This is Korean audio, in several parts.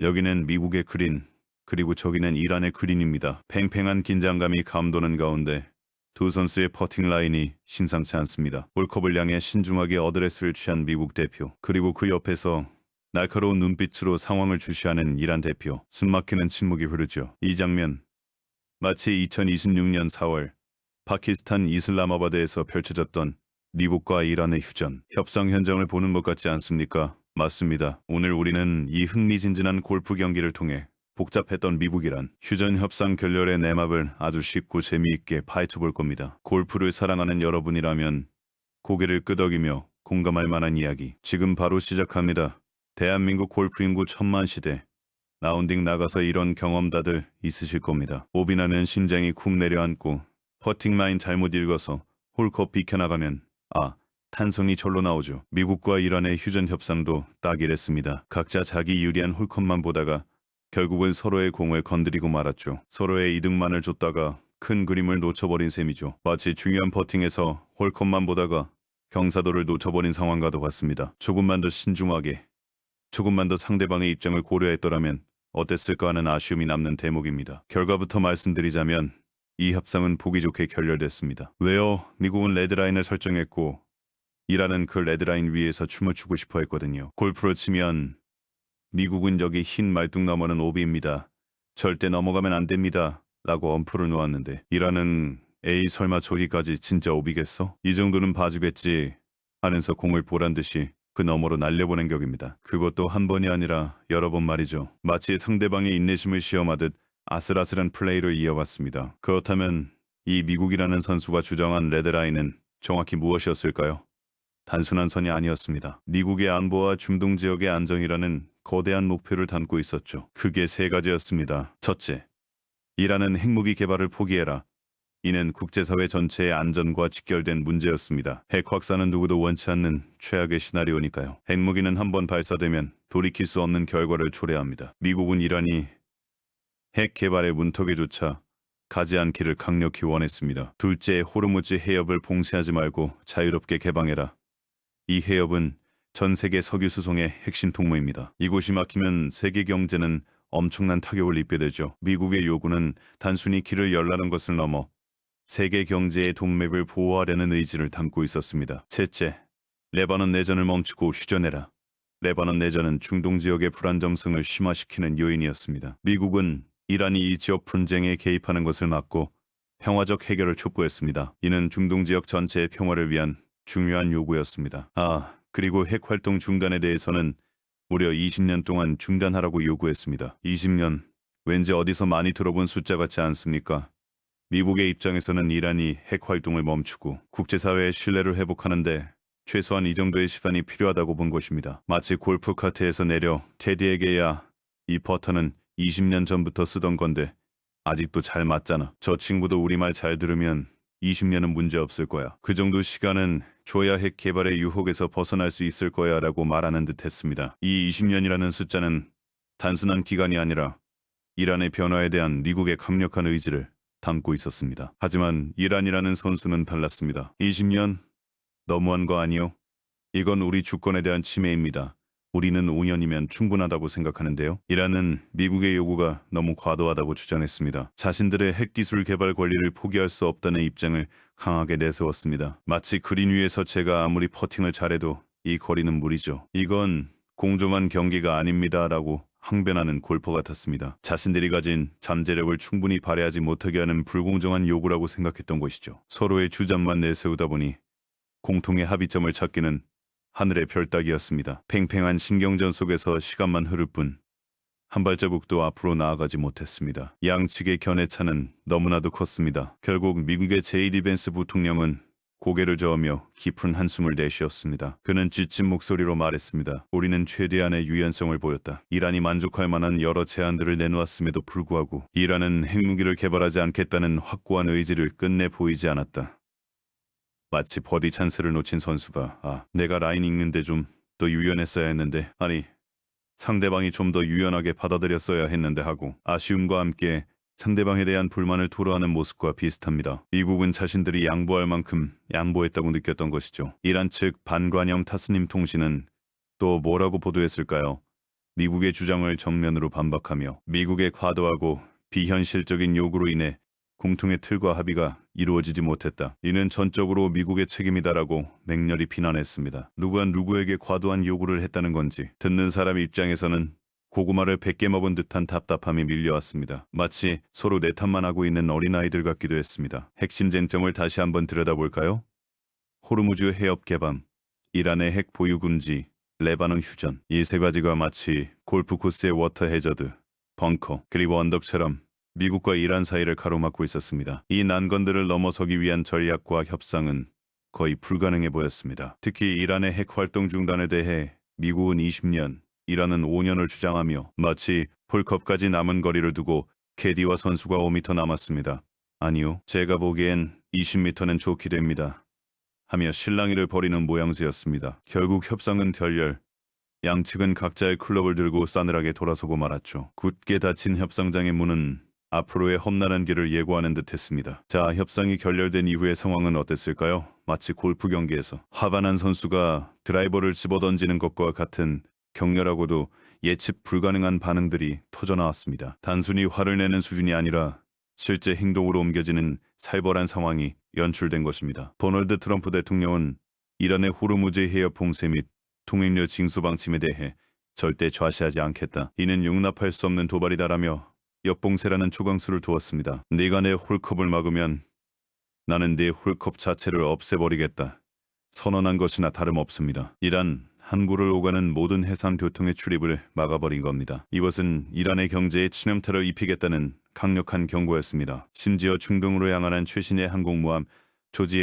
여기는 미국의 그린, 그리고 저기는 이란의 그린입니다. 팽팽한 긴장감이 감도는 가운데 두 선수의 퍼팅 라인이 심상치 않습니다. 홀컵을 향해 신중하게 어드레스를 취한 미국 대표, 그리고 그 옆에서 날카로운 눈빛으로 상황을 주시하는 이란 대표. 숨막히는 침묵이 흐르죠. 이 장면, 마치 2026년 4월 파키스탄 이슬라마바드에서 펼쳐졌던 미국과 이란의 휴전 협상 현장을 보는 것 같지 않습니까? 맞습니다. 오늘 우리는 이 흥미진진한 골프 경기를 통해 복잡했던 미국이란 휴전 협상 결렬의 내막을 아주 쉽고 재미있게 파헤쳐 볼 겁니다. 골프를 사랑하는 여러분이라면 고개를 끄덕이며 공감할 만한 이야기 지금 바로 시작합니다. 대한민국 골프 인구 1000만 시대, 라운딩 나가서 이런 경험 다들 있으실 겁니다. 오비나는 심장이 쿵 내려앉고 퍼팅 라인 잘못 읽어서 홀컵 비켜나가면 탄성이 절로 나오죠. 미국과 이란의 휴전 협상도 딱 이랬습니다. 각자 자기 유리한 홀컵만 보다가 결국은 서로의 공을 건드리고 말았죠. 서로의 이득만을 줬다가 큰 그림을 놓쳐버린 셈이죠. 마치 중요한 퍼팅에서 홀컵만 보다가 경사도를 놓쳐버린 상황과도 같습니다. 조금만 더 신중하게, 조금만 더 상대방의 입장을 고려했더라면 어땠을까 하는 아쉬움이 남는 대목입니다. 결과부터 말씀드리자면 이 협상은 보기 좋게 결렬됐습니다. 왜요? 미국은 레드라인을 설정했고 이란은 그 레드라인 위에서 춤을 추고 싶어 했거든요. 골프로 치면 미국은 여기 흰 말뚝 너머는 오비입니다. 절대 넘어가면 안 됩니다. 라고 엄포를 놓았는데 이란은 에이 설마 저기까지 진짜 오비겠어? 이 정도는 봐주겠지 하면서 공을 보란듯이 그 너머로 날려보낸 격입니다. 그것도 한 번이 아니라 여러 번 말이죠. 마치 상대방의 인내심을 시험하듯 아슬아슬한 플레이를 이어갔습니다. 그렇다면 이 미국이라는 선수가 주장한 레드라인은 정확히 무엇이었을까요? 단순한 선이 아니었습니다. 미국의 안보와 중동 지역의 안정이라는 거대한 목표를 담고 있었죠. 그게 세 가지였습니다. 첫째, 이란은 핵무기 개발을 포기해라. 이는 국제사회 전체의 안전과 직결된 문제였습니다. 핵 확산은 누구도 원치 않는 최악의 시나리오니까요. 핵무기는 한번 발사되면 돌이킬 수 없는 결과를 초래합니다. 미국은 이란이 핵 개발의 문턱에조차 가지 않기를 강력히 원했습니다. 둘째, 호르무즈 해협을 봉쇄하지 말고 자유롭게 개방해라. 이 해협은 전 세계 석유 수송의 핵심 통로입니다. 이곳이 막히면 세계 경제는 엄청난 타격을 입게 되죠. 미국의 요구는 단순히 길을 열라는 것을 넘어 세계 경제의 동맥을 보호하려는 의지를 담고 있었습니다. 셋째, 레바논 내전을 멈추고 휴전해라. 레바논 내전은 중동 지역의 불안정성을 심화시키는 요인이었습니다. 미국은 이란이 이 지역 분쟁에 개입하는 것을 막고 평화적 해결을 촉구했습니다. 이는 중동 지역 전체의 평화를 위한 중요한 요구였습니다. 그리고 핵 활동 중단에 대해서는 무려 20년 동안 중단하라고 요구했습니다. 20년, 왠지 어디서 많이 들어본 숫자 같지 않습니까? 미국의 입장에서는 이란이 핵 활동을 멈추고 국제사회의 신뢰를 회복하는데 최소한 이 정도의 시간이 필요하다고 본 것입니다. 마치 골프 카트에서 내려 테디에게야 이 퍼터는 20년 전부터 쓰던 건데 아직도 잘 맞잖아. 저 친구도 우리말 잘 들으면 20년은 문제 없을 거야. 그 정도 시간은 줘야 핵 개발의 유혹에서 벗어날 수 있을 거야 라고 말하는 듯 했습니다. 이 20년이라는 숫자는 단순한 기간이 아니라 이란의 변화에 대한 미국의 강력한 의지를 담고 있었습니다. 하지만 이란이라는 선수는 달랐습니다. 20년? 너무한 거 아니요? 이건 우리 주권에 대한 침해입니다. 우리는 5년이면 충분하다고 생각하는데요. 이란은 미국의 요구가 너무 과도하다고 주장했습니다. 자신들의 핵기술 개발 권리를 포기할 수 없다는 입장을 강하게 내세웠습니다. 마치 그린 위에서 제가 아무리 퍼팅을 잘해도 이 거리는 무리죠. 이건 공정한 경기가 아닙니다. 라고 항변하는 골퍼 같았습니다. 자신들이 가진 잠재력을 충분히 발휘하지 못하게 하는 불공정한 요구라고 생각했던 것이죠. 서로의 주장만 내세우다 보니 공통의 합의점을 찾기는 하늘의 별 따기였습니다. 팽팽한 신경전 속에서 시간만 흐를 뿐 한 발자국도 앞으로 나아가지 못했습니다. 양측의 견해차는 너무나도 컸습니다. 결국 미국의 제이디 벤스 부통령은 고개를 저으며 깊은 한숨을 내쉬었습니다. 그는 지친 목소리로 말했습니다. 우리는 최대한의 유연성을 보였다. 이란이 만족할 만한 여러 제안들을 내놓았음에도 불구하고 이란은 핵무기를 개발하지 않겠다는 확고한 의지를 끝내 보이지 않았다. 마치 버디 찬스를 놓친 선수가 내가 라인 읽는데 좀 더 유연했어야 했는데 상대방이 좀 더 유연하게 받아들였어야 했는데 하고 아쉬움과 함께 상대방에 대한 불만을 토로하는 모습과 비슷합니다. 미국은 자신들이 양보할 만큼 양보했다고 느꼈던 것이죠. 이란 측 반관영 타스님 통신은 또 뭐라고 보도했을까요? 미국의 주장을 정면으로 반박하며 미국의 과도하고 비현실적인 요구로 인해 공통의 틀과 합의가 이루어지지 못했다. 이는 전적으로 미국의 책임이다라고 맹렬히 비난했습니다. 누가 누구에게 과도한 요구를 했다는 건지 듣는 사람 입장에서는 고구마를 100개 먹은 듯한 답답함이 밀려왔습니다. 마치 서로 내 탓만 하고 있는 어린아이들 같기도 했습니다. 핵심 쟁점을 다시 한번 들여다볼까요? 호르무즈 해협 개방, 이란의 핵 보유 금지, 레바논 휴전. 이 세 가지가 마치 골프 코스의 워터 해저드, 벙커, 그리고 언덕처럼 미국과 이란 사이를 가로막고 있었습니다. 이 난관들을 넘어서기 위한 전략과 협상은 거의 불가능해 보였습니다. 특히 이란의 핵 활동 중단에 대해 미국은 20년, 이란은 5년을 주장하며 마치 홀컵까지 남은 거리를 두고 캐디와 선수가 5m 남았습니다. 아니요, 제가 보기엔 20m는 좋게 됩니다. 하며 실랑이를 벌이는 모양새였습니다. 결국 협상은 결렬. 양측은 각자의 클럽을 들고 싸늘하게 돌아서고 말았죠. 굳게 닫힌 협상장의 문은 앞으로의 험난한 길을 예고하는 듯했습니다. 자, 협상이 결렬된 이후의 상황은 어땠을까요? 마치 골프 경기에서 하바난 선수가 드라이버를 집어던지는 것과 같은 격렬하고도 예측 불가능한 반응들이 터져나왔습니다. 단순히 화를 내는 수준이 아니라 실제 행동으로 옮겨지는 살벌한 상황이 연출된 것입니다. 도널드 트럼프 대통령은 이란의 호르무즈 해협 봉쇄 및 통행료 징수 방침에 대해 절대 좌시하지 않겠다. 이는 용납할 수 없는 도발이다라며 역봉쇄라는 초강수를 두었습니다. 네가 내 홀컵을 막으면 나는 네 홀컵 자체를 없애버리겠다. 선언한 것이나 다름없습니다. 이란 항구를 오가는 모든 해상 교통의 출입을 막아버린 겁니다. 이것은 이란의 경제에 치명타를 입히겠다는 강력한 경고였습니다. 심지어 중동으로 향하는 최신의 항공모함 조지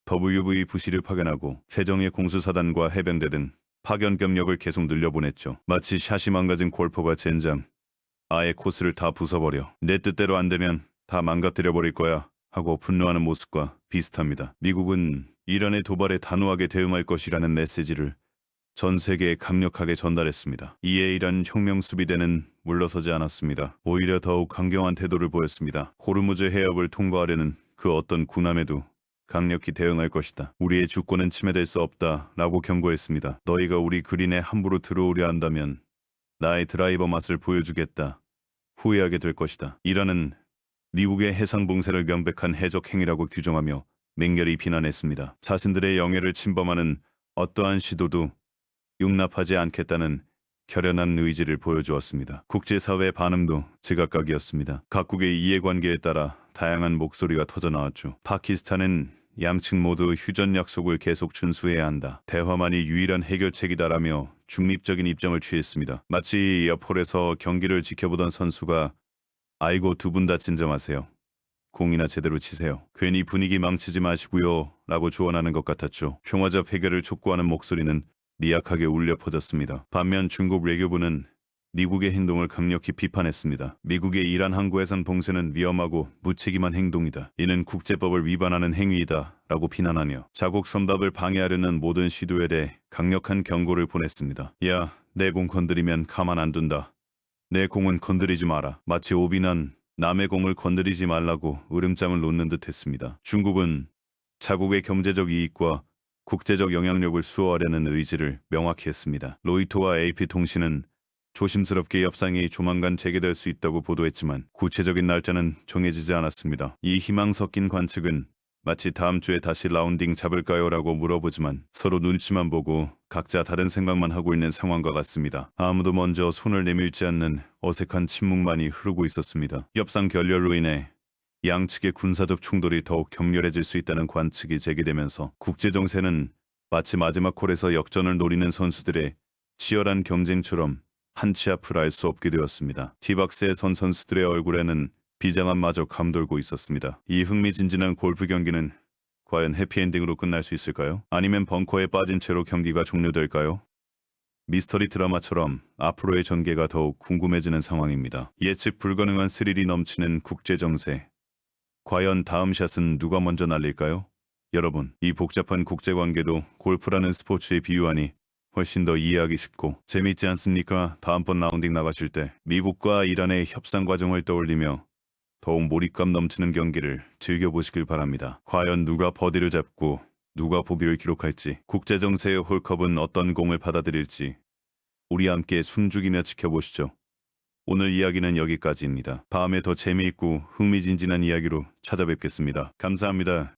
HWV 부시를 파견하고 세정의 공수사단과 해병대 등 파견 병력을 계속 늘려보냈죠. 마치 샷이 망가진 골퍼가 젠장. 아예 코스를 다 부숴버려. 내 뜻대로 안 되면 다 망가뜨려버릴 거야. 하고 분노하는 모습과 비슷합니다. 미국은 이란의 도발에 단호하게 대응할 것이라는 메시지를 전 세계에 강력하게 전달했습니다. 이에 이란 혁명 수비대는 물러서지 않았습니다. 오히려 더욱 강경한 태도를 보였습니다. 호르무즈 해협을 통과하려는 그 어떤 군함에도 강력히 대응할 것이다. 우리의 주권은 침해될 수 없다. 라고 경고했습니다. 너희가 우리 그린에 함부로 들어오려 한다면 나의 드라이버 맛을 보여주겠다. 후회하게 될 것이다. 이란은 미국의 해상 봉쇄를 명백한 해적 행위라고 규정하며 맹렬히 비난했습니다. 자신들의 영해를 침범하는 어떠한 시도도 용납하지 않겠다는 결연한 의지를 보여주었습니다. 국제사회의 반응도 제각각이었습니다. 각국의 이해관계에 따라 다양한 목소리가 터져나왔죠. 파키스탄은 양측 모두 휴전 약속을 계속 준수해야 한다. 대화만이 유일한 해결책이다라며 중립적인 입장을 취했습니다. 마치 옆홀에서 경기를 지켜보던 선수가 아이고 두 분 다 진정하세요. 공이나 제대로 치세요. 괜히 분위기 망치지 마시고요. 라고 조언하는 것 같았죠. 평화적 해결을 촉구하는 목소리는 미약하게 울려 퍼졌습니다. 반면 중국 외교부는 미국의 행동을 강력히 비판했습니다. 미국의 이란 항구 해상 봉쇄는 위험하고 무책임한 행동이다. 이는 국제법을 위반하는 행위이다. 라고 비난하며 자국 선박을 방해하려는 모든 시도에 대해 강력한 경고를 보냈습니다. 야, 내 공 건드리면 가만 안 둔다. 내 공은 건드리지 마라. 마치 오비난 남의 공을 건드리지 말라고 으름장을 놓는 듯 했습니다. 중국은 자국의 경제적 이익과 국제적 영향력을 수호하려는 의지를 명확히 했습니다. 로이터와 AP통신은 조심스럽게 협상이 조만간 재개될 수 있다고 보도했지만 구체적인 날짜는 정해지지 않았습니다. 이 희망 섞인 관측은 마치 다음 주에 다시 라운딩 잡을까요? 라고 물어보지만 서로 눈치만 보고 각자 다른 생각만 하고 있는 상황과 같습니다. 아무도 먼저 손을 내밀지 않는 어색한 침묵만이 흐르고 있었습니다. 협상 결렬로 인해 양측의 군사적 충돌이 더욱 격렬해질 수 있다는 관측이 제기되면서 국제정세는 마치 마지막 홀에서 역전을 노리는 선수들의 치열한 경쟁처럼 한 치 앞을 알 수 없게 되었습니다. 티박스에 선 선수들의 얼굴에는 비장함마저 감돌고 있었습니다. 이 흥미진진한 골프 경기는 과연 해피엔딩으로 끝날 수 있을까요? 아니면 벙커에 빠진 채로 경기가 종료될까요? 미스터리 드라마처럼 앞으로의 전개가 더욱 궁금해지는 상황입니다. 예측 불가능한 스릴이 넘치는 국제정세. 과연 다음 샷은 누가 먼저 날릴까요? 여러분, 이 복잡한 국제관계도 골프라는 스포츠에 비유하니 훨씬 더 이해하기 쉽고 재미있지 않습니까? 다음번 라운딩 나가실 때 미국과 이란의 협상 과정을 떠올리며 더욱 몰입감 넘치는 경기를 즐겨보시길 바랍니다. 과연 누가 버디를 잡고 누가 보기를 기록할지, 국제정세의 홀컵은 어떤 공을 받아들일지 우리 함께 숨죽이며 지켜보시죠. 오늘 이야기는 여기까지입니다. 다음에 더 재미있고 흥미진진한 이야기로 찾아뵙겠습니다. 감사합니다.